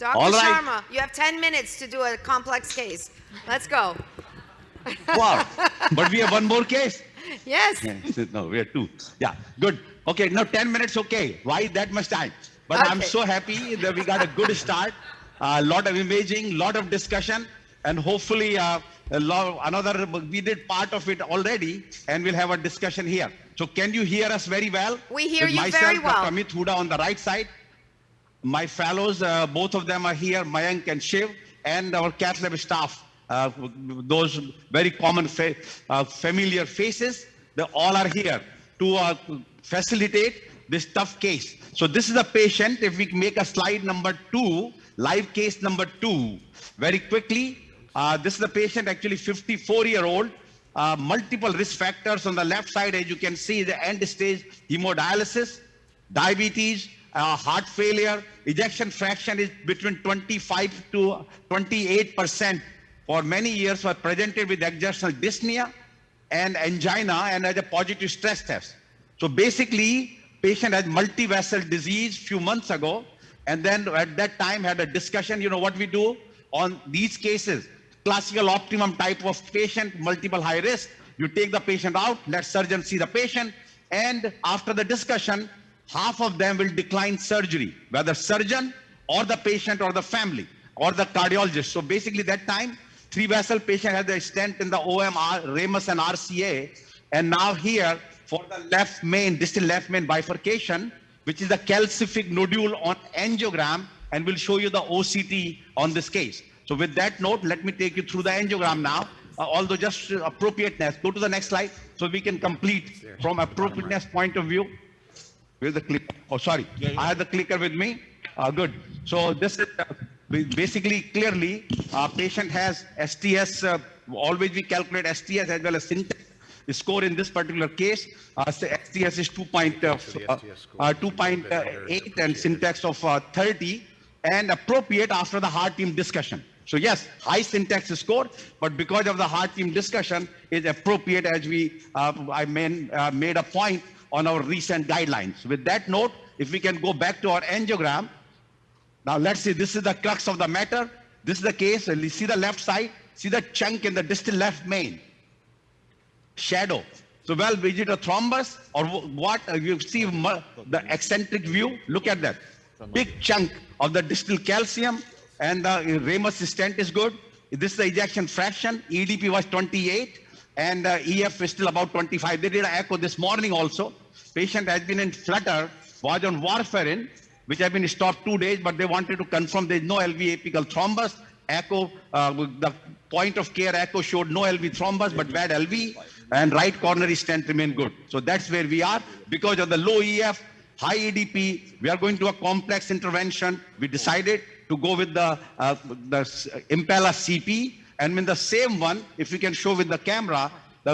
Dr. All right. Sharma, you have 10 minutes to do a complex case. Let's go. Wow. But we have one more case. Yes. No, we have two. Yeah, good. Okay, now 10 minutes, okay. Why that much time? But I'm Okay. so happy that we got a good start. A lot of imaging, lot of discussion, and hopefully we did part of it already, and we'll have a discussion here. So can you hear us very well? We hear With you myself, very well. Dr. Amit Huda on the right side. My fellows, both of them are here, Mayank and Shiv, and our cath lab staff, those very common familiar faces, they all are here to facilitate this tough case. So this is a patient. If we make a slide number 2, live case number 2, very quickly. This is the patient, actually 54-year-old, multiple risk factors on the left side. As you can see, the end stage hemodialysis, diabetes, heart failure, ejection fraction is between 25 to 28%. For many years were presented with exertional dyspnea and angina and as a positive stress test. So basically, patient had multi-vessel disease few months ago, and then at that time had a discussion, you know what we do on these cases, classical optimum type of patient, multiple high risk, you take the patient out, let surgeon see the patient, and after the discussion, half of them will decline surgery, whether surgeon or the patient or the family or the cardiologist. So basically that time, 3-vessel patient had a stent in the OM, ramus and RCA, and now here for the left main, distal left main bifurcation, which is the calcific nodule on angiogram, and we'll show you the OCT on this case. So with that note, let me take you through the angiogram now, although just appropriateness. Go to the next slide so we can complete from appropriateness point of view. Where's the clicker? Oh, sorry. I have the clicker with me. Good. So this is basically clearly patient has STS. Always we calculate STS as well as syntax score in this particular case. STS is 2.8 and syntax of 30 and appropriate after the heart team discussion. So yes, high syntax score, but because of the heart team discussion is appropriate as I made a point on our recent guidelines. With that note, if we can go back to our angiogram. Now let's see, this is the crux of the matter. This is the case, and you see the left side, see the chunk in the distal left main. Shadow. So well, is it a thrombus or what? You see the eccentric view, look at that. Big chunk of the distal calcium and the ramus stent is good. This is the ejection fraction, EDP was 28 and EF is still about 25. They did an echo this morning also. Patient has been in flutter, was on warfarin, which have been stopped 2 days, but they wanted to confirm there is no LV apical thrombus. Echo, the point of care echo showed no LV thrombus, but bad LV, and right coronary stent remained good. So that's where we are. Because of the low EF, high EDP, we are going to a complex intervention. We decided to go with the Impella CP, and in the same one, if we can show with the camera,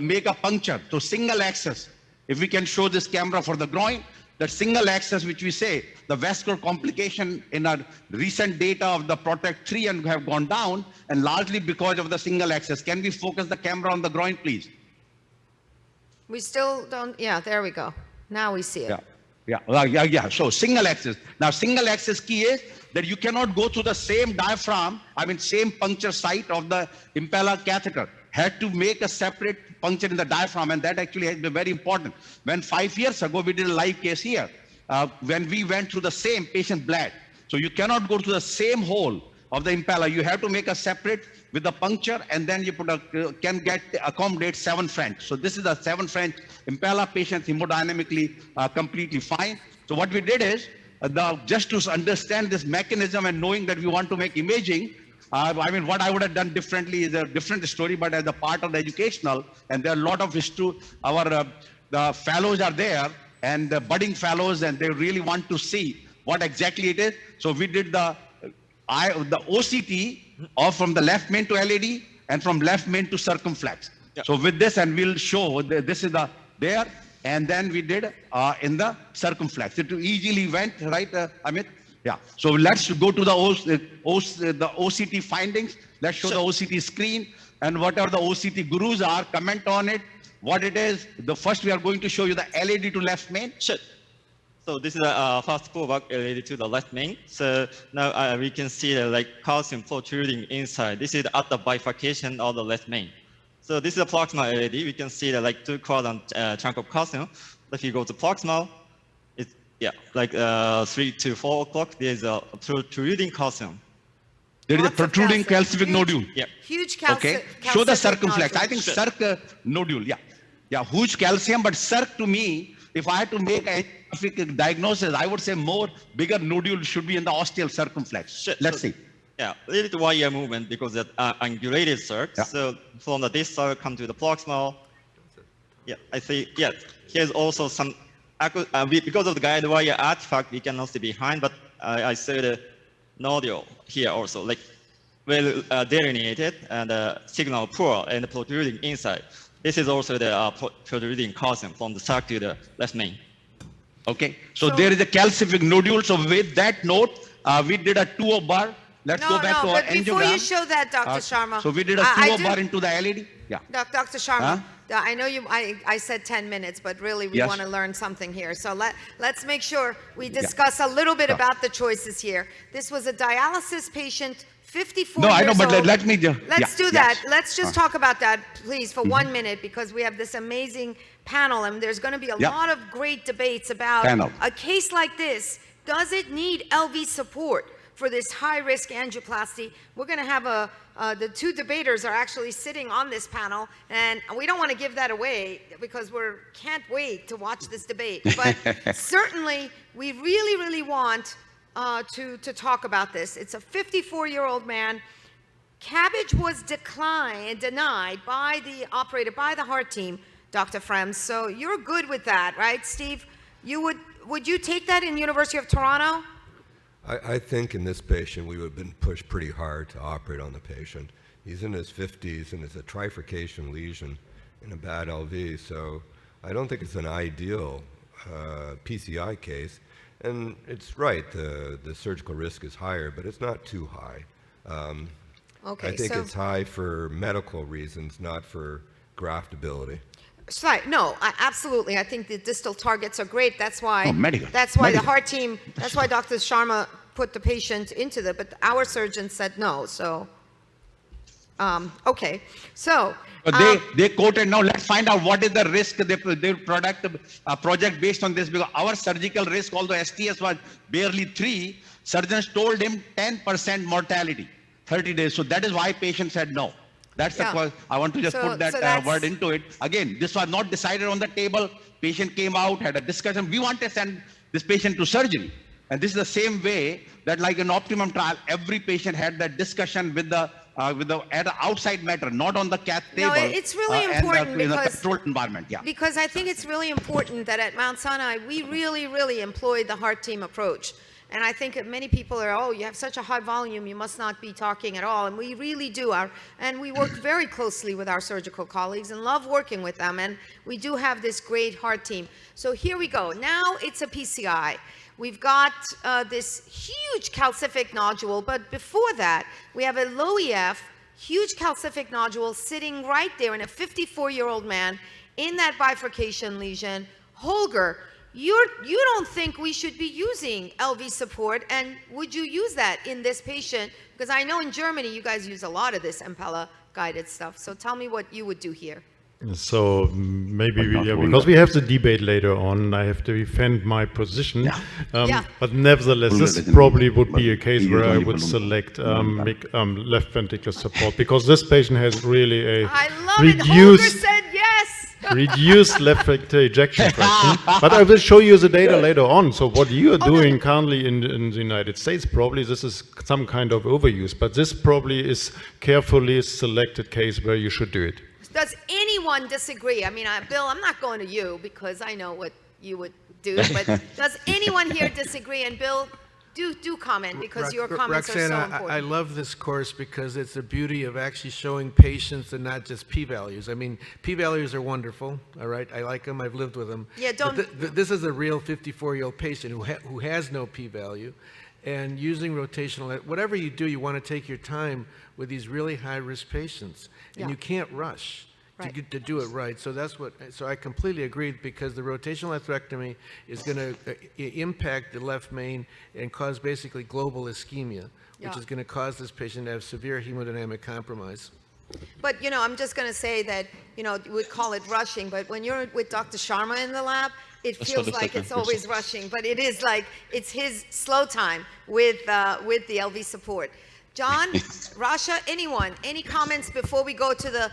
make a puncture. So single access. If we can show this camera for the groin, the single access, which we say, the vascular complication in our recent data of the PROTECT 3 and have gone down, and largely because of the single access. Can we focus the camera on the groin, please? We still don't, yeah, there we go. Now we see it. Yeah. So single access. Now single access key is that you cannot go through the same diaphragm, same puncture site of the Impella catheter. Had to make a separate puncture in the diaphragm, and that actually has been very important. When 5 years ago, we did a live case here, when we went through the same patient bled. So you cannot go to the same hole of the Impella. You have to make a separate with the puncture, and then you can accommodate 7 French. So this is a 7 French Impella patient, hemodynamically completely fine. So what we did is, just to understand this mechanism and knowing that we want to make imaging, what I would have done differently is a different story, but as a part of the educational, and there are a lot of history, the fellows are there, and the budding fellows, and they really want to see what exactly it is. So we did the OCT from the left main to LAD, and from left main to circumflex. Yeah. So with this, and we'll show, this is there, and then we did in the circumflex. It easily went, right, Amit? Yeah, so let's go to the OCT findings. Let's show the OCT screen, and whatever the OCT gurus are, comment on it, what it is. The first we are going to show you the LAD to left main. Sure. So this is a fast forward related to the left main. So now we can see the calcium protruding inside. This is at the bifurcation of the left main. So this is a proximal LED. We can see the 2 quadrant chunk of calcium. If you go to proximal, it's 3 to 4 o'clock. There's a protruding calcium. There is a Lots of protruding calcium. calcific nodule. Yeah. Huge Okay. Show the calcific circumflex. I nodule. think circ nodule. Yeah. Yeah. Huge calcium, but circ to me, if I had to make a scientific diagnosis, I would say more bigger nodule should be in the ostial circumflex. Sure. Let's see. Yeah, a little bit wire movement because that angulated circ. Yeah. So from the distal come to the proximal. Yeah, I see. Yeah, here's also some because of the guide wire artifact we cannot see behind, but I see the nodule here also, well delineated and signal poor and protruding inside. This is also the protruding calcium from the circ to the left main. Okay. So there is a calcific nodule. So with that note, we did a 2O bar. Let's go back to our but before angiogram. you show that, Dr. Sharma. So we did a I 2O do- bar into the LED. Yeah. Dr. Sharma, Huh? I know I said 10 minutes, but really we Yes. want to learn something here. So let's make sure we discuss a little bit Sure. about the choices here. This was a dialysis patient, 54 No, years I know, but old. let me just. Let's yeah, do that. yes. Let's just talk about that, please, for 1 minute, because we have this amazing panel, and there's going to be a Yeah. lot of great debates about Panel. a case like this. Does it need LV support for this high-risk angioplasty? We're going to have the 2 debaters are actually sitting on this panel, and we don't want to give that away because we can't wait to watch this debate. But certainly, we really, really want to talk about this. It's a 54-year-old man. Cabbage was denied by the operator, by the heart team, Dr. Frems. So you're good with that, right, Steve? Would you take that in University of Toronto? I think in this patient, we would have been pushed pretty hard to operate on the patient. He's in his 50s, and it's a trifurcation lesion in a bad LV, so I don't think it's an ideal PCI case. And it's right, the surgical risk is higher, but it's not too high. Okay, I think so it's high for medical reasons, not for graftability. Right. No, absolutely. I think the distal targets are great. That's why. Oh, medical. That's why the Medical. heart team. That's why Dr. Sharma put the patient into the. But our surgeon said no. So. Okay. So. But they quoted, now let's find out what is the risk they project based on this, because our surgical risk, although STS was barely 3, surgeons told him 10% mortality, 30 days. So that is why patient said no. That's the Yeah. cause. I want to just So put that that's- word into it. Again, this was not decided on the table. Patient came out, had a discussion. We want to send this patient to surgery. And this is the same way that like an optimum trial, every patient had that discussion with the at the outside matter, not on the cath No, table. it's really and important in a because- controlled environment. Yeah. Because I think it's really important that at Mount Sinai, we really, really employed the heart team approach. And I think that many people are, oh, you have such a high volume, you must not be talking at all. And we really do. And we work very closely with our surgical colleagues and love working with them. And we do have this great heart team. So here we go. Now it's a PCI. We've got this huge calcific nodule, but before that, we have a low EF, huge calcific nodule sitting right there in a 54-year-old man in that bifurcation lesion. Holger, you don't think we should be using LV support, and would you use that in this patient? Because I know in Germany you guys use a lot of this Impella guided stuff. So tell me what you would do here. So maybe because we have the debate later on, I have to defend my position. Yeah. But nevertheless, this probably would be a case where I would select left ventricular support, because this patient has really a I love it. Holger said yes. reduced left ventricular ejection fraction. But I will show you the data later on. So what you are doing currently in the United States, probably this is some kind of overuse, but this probably is carefully selected case where you should do it. Does anyone disagree? I mean, Bill, I'm not going to you because I know what you would do, but does anyone here disagree? And Bill, do comment, because your comments are so Roxanne, important. I love this course because it's the beauty of actually showing patients and not just p-values. I mean, p-values are wonderful, all right? I like them. I've lived with them. Yeah, don't- But this is a real 54-year-old patient who has no p-value, and using rotational, whatever you do, you want to take your time with these really high-risk patients, and Yeah. you can't rush. Right. to do it right. So that's what. So I completely agree because the rotational atherectomy is going to impact the left main and cause basically global ischemia, which Yeah. is going to cause this patient to have severe hemodynamic compromise. But, I'm just going to say that, you would call it rushing, but when you're with Dr. Sharma in the lab, it Just feels for the like second, it's yes. always rushing, but it is like, it's his slow time with the LV support. John, Rasha, anyone, any comments before we go to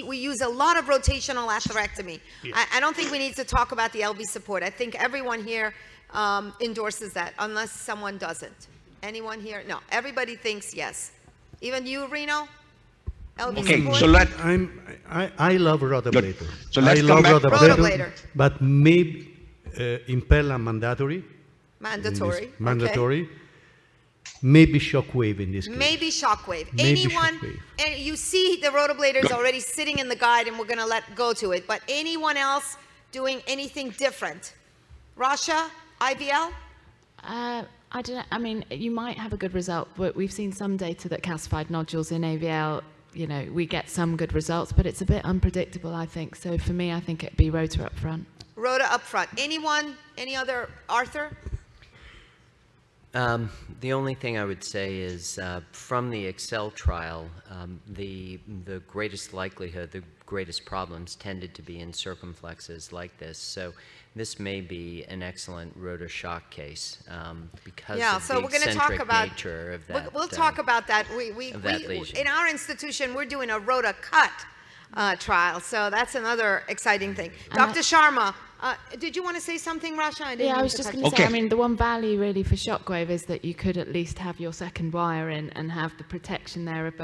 we use a lot of rotational atherectomy. I don't think we need to talk about the LV support. I think everyone here endorses that, unless someone doesn't. Anyone here? No, everybody thinks yes. Even you, Reno? LV Okay, support? so I love rotablator. So let's I come love back- Rotablator. but maybe Impella mandatory. Mandatory. okay. Mandatory. Maybe shockwave in this case. Maybe shockwave. Maybe Anyone, shockwave. and you see the rotablator is already sitting in the guide and we're going to let go to it, but anyone else doing anything different? Rasha, IVL? I don't know. I mean, you might have a good result, but we've seen some data that calcified nodules in AVL, we get some good results, but it's a bit unpredictable, I think. So for me, I think it'd be rotor up front. Rhoda up front. Anyone? Any other? Arthur? The only thing I would say is from the Excel trial, the greatest likelihood, the greatest problems tended to be in circumflexes like this. So this may be an excellent rotor shock case because of so the we're going to eccentric talk about nature of that. We'll talk about that. of that lesion. In our institution, we're doing a rota cut trial, so that's another exciting thing. And Dr. Sharma, did you want to say something, Rasha? I didn't Yeah, I mean was to just cut going you. to say, Okay. I mean, the one value really for shockwave is that you could at least have your second wire in and have the protection there of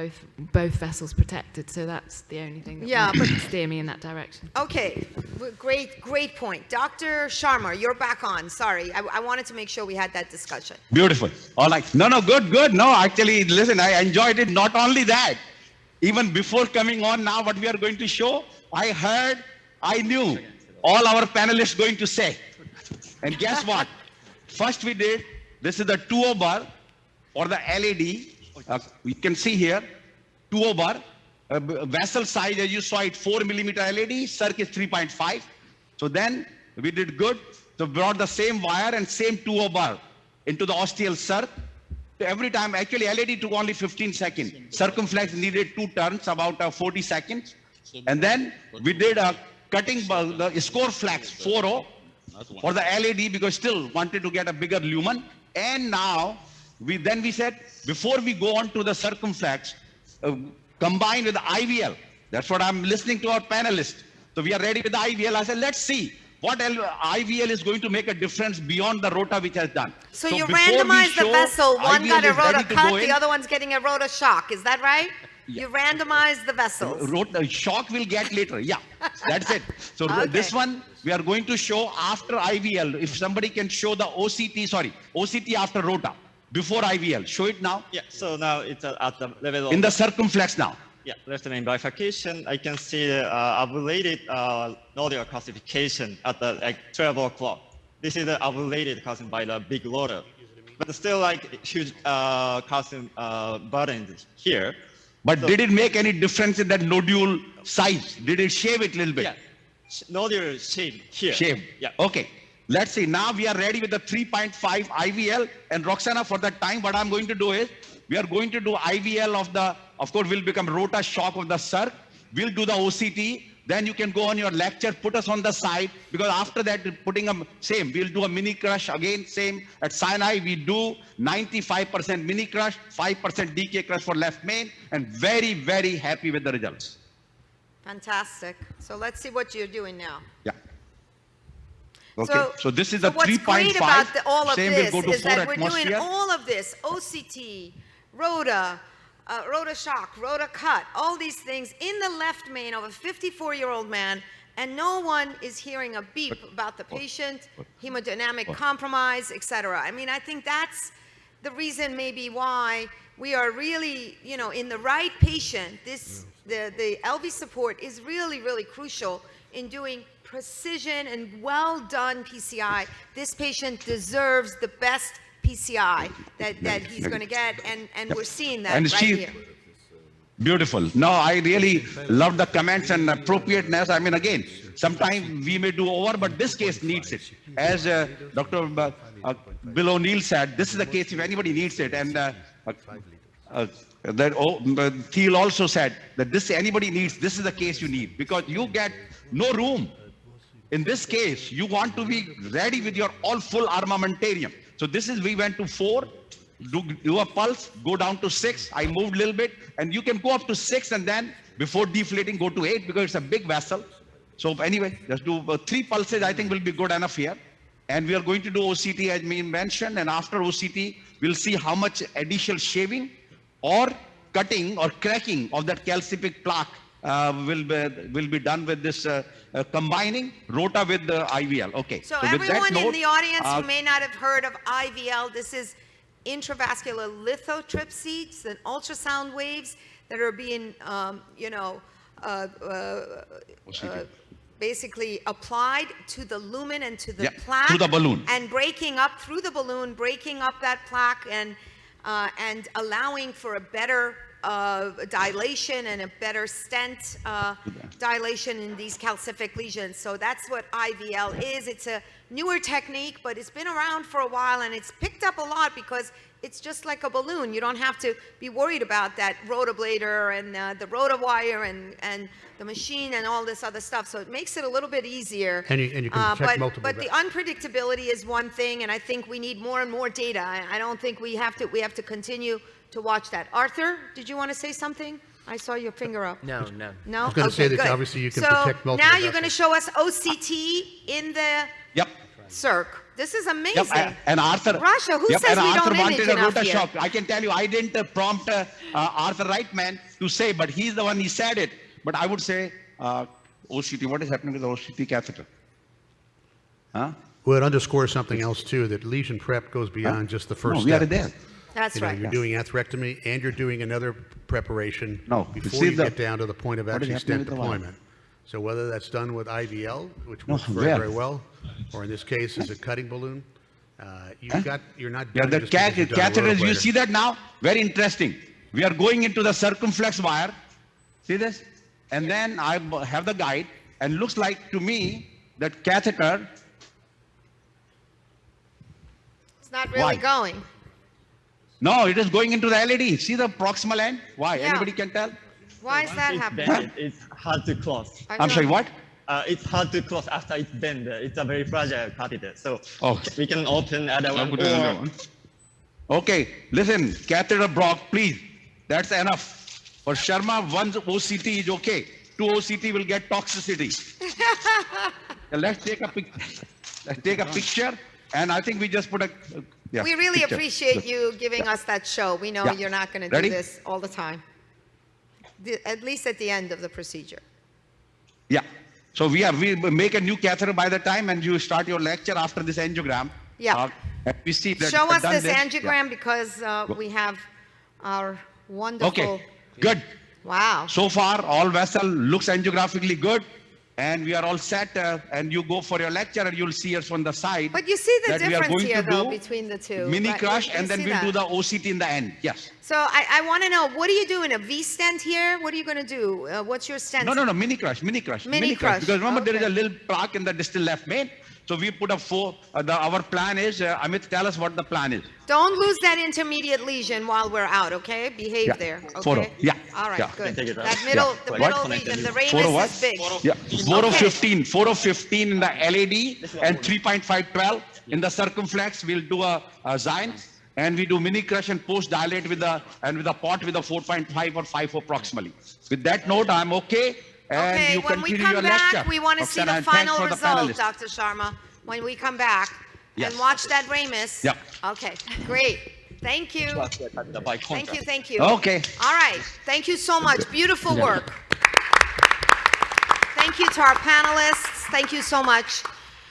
both vessels protected. So that's the only thing that Yeah, would but- steer me in that direction. Okay, great point. Dr. Sharma, you're back on. Sorry, I wanted to make sure we had that discussion. Beautiful. All right. No, good. No, actually, listen, I enjoyed it. Not only that, even before coming on now, what we are going to show, I knew all our panelists going to say. And guess what? First we did, this is the 2O bar or the LED. You can see here, 2O bar. Vessel size, as you saw it, 4 millimeter LED, circ is 3.5. So then we did good. So brought the same wire and same 2O bar into the ostial circ. So every time, actually LED took only 15 seconds. Circumflex needed 2 turns, about 40 seconds. And then we did a cutting the score flex 4O for the LED because still wanted to get a bigger lumen. And now we said, before we go on to the circumflex, combined with the IVL. That's what I'm listening to our panelists. So we are ready with the IVL. I said, let's see what IVL is going to make a difference beyond the rota which has done. So you before we randomize the show vessel, one IVL got a is ready rota to cut, go the in, other one's getting a rota shock. Is that right? You randomize the vessels. Shock will get later. Yeah, that's it. So Okay. this one we are going to show after IVL. If somebody can show the OCT after rota, before IVL. Show it now. Yeah, so now it's at the level of In the circumflex now. left main bifurcation. I can see the ovulated nodal calcification at the 12 o'clock. This is the ovulated calcium by the big rotor, but still huge calcium burdens here. But did it make any difference in that nodule size? Did it shave it a little bit? Yeah, nodal shape here. Shave. Yeah. Okay. Let's see. Now we are ready with the 3.5 IVL. And Roxana, for that time, what I'm going to do is, we are going to do IVL of course, will become rota shock of the circ. We'll do the OCT. Then you can go on your lecture, put us on the side, because after that, we'll do a mini crush again, same. At Sinai, we do 95% mini crush, 5% DK crush for left main, and very, very happy with the results. Fantastic. So let's see what you're doing now. Yeah. Okay, so this is the what's 3.5. great about all of Same this will go to is 4 that we're doing atmosphere. all of this, OCT, rota, rota shock, rota cut, all these things in the left main of a 54-year-old man, and no one is hearing a beep about the patient, hemodynamic compromise, etc. I mean, I think that's the reason maybe why we are really, in the right patient, the LV support is really, really crucial in doing precision and well done PCI. This patient deserves the best PCI that he's going to get, and we're seeing that And right she- here. Beautiful. No, I really love the comments and appropriateness. I mean, again, sometimes we may do over, but this case needs it. As Dr. Bill O'Neill said, this is the case if anybody needs it. And Thiel also said that this anybody needs, this is the case you need, because you get no room. In this case, you want to be ready with your all full armamentarium. So this is, we went to 4, do a pulse, go down to 6. I moved a little bit, and you can go up to 6 and then before deflating go to 8 because it's a big vessel. So anyway, just do 3 pulses, I think will be good enough here. And we are going to do OCT as me mentioned, and after OCT, we'll see how much additional shaving or cutting or cracking of that calcific plaque will be done with this combining ROTA with the IVL. Okay. So with that everyone in note, the audience who may not have heard of IVL, this is intravascular lithotripsy. It's an ultrasound waves that are being, basically applied to the lumen and to the plaque. To the balloon. And breaking up through the balloon, breaking up that plaque and allowing for a better dilation and a better stent dilation in these calcific lesions. So that's what IVL is. It's a newer technique, but it's been around for a while, and it's picked up a lot because it's just like a balloon. You don't have to be worried about that rotoblader and the rotowire and the machine and all this other stuff. So it makes it a little bit easier. And you can detect multiple. But the unpredictability is one thing, and I think we need more and more data. I don't think we have to continue to watch that. Arthur, did you want to say something? I saw your finger up. No. No? I was going to say Okay, that good. obviously you can So protect multiple now you're going to vessels. show us OCT in the Yep. circ. This is amazing. Yep, and Arthur. Rasha, who yep, says and we Arthur don't image wanted a enough rota here? shock. I can tell you, I didn't prompt Arthur Reitman to say, but he's the one, he said it. But I would say, OCT, what is happening with the OCT catheter? Huh? Well, it underscores something else too, that lesion prep goes beyond just the first No, we are step. there. That's You know, right. you're doing atherectomy and you're doing another preparation No, before see you the- get down to the point of what is actually happening stent with the wire? deployment. So whether that's done with IVL, which No, works very, where? very well, or in this case is a cutting balloon, you're not Yeah, done the just because you've done a catheters, you rotoblader. see that now? Very interesting. We are going into the circumflex wire. See this? And then I have the guide, and looks like to me that catheter, It's not really Why? going. no, it is going into the LED. See the proximal end? Why? Yeah. Anybody can tell? Why is that It's happening? bended, it's hard to close. I'm sorry, what? It's hard to close after it's bent. It's a very fragile catheter. So Oh. we can open other one. Put another one. Okay, listen, catheter block, please. That's enough. For Sharma, one OCT is okay. 2 OCT will get toxicity. Let's take a picture, and I think we just put a. Yeah, We really picture. appreciate you giving us that show. We know Yeah. you're not going to do Ready? this all the time. At least at the end of the procedure. Yeah. So we make a new catheter by the time, and you start your lecture after this angiogram. Yeah. And we see that. Show us done this Yeah. angiogram because we have our wonderful. Okay, good. Wow. So far, all vessel looks angiographically good, and we are all set. And you go for your lecture, and you'll see us on the side. But you see the that we are difference going here, to though, do between the two. mini right? crush, You and then see we'll do that? the OCT in the end. Yes. So I want to know, what are you doing? A V stent here? What are you going to do? What's your stent? No, mini crush. Mini crush, Because remember, there is a okay. little plaque in the distal left main. So we put a our plan is, Amit, tell us what the plan is. Don't lose that intermediate lesion while we're out, okay? Behave Yeah. there, Photo. okay? Yeah. All right, Yeah. good. Take it out. That middle, Yeah. the What? middle Connected. region, the Photo what? ramus is big. Yeah, 4 of Okay. 15, 4 of 15 in the LED and 3.512 in the circumflex. We'll do a Zion, and we do mini crush and post dilate with the pot with a 4.5 or 5 approximately. With that note, I'm okay. And Okay, you when we continue come your back, lecture. we want to see Okay, the and thanks final for the result, panelists. Dr. Sharma, when we come back. Yes. And watch that ramus. Yeah. Okay, great. Thank you. By Thank you, thank you. Okay. All right, thank you so much. Beautiful work. Thank you to our panelists. Thank you so much.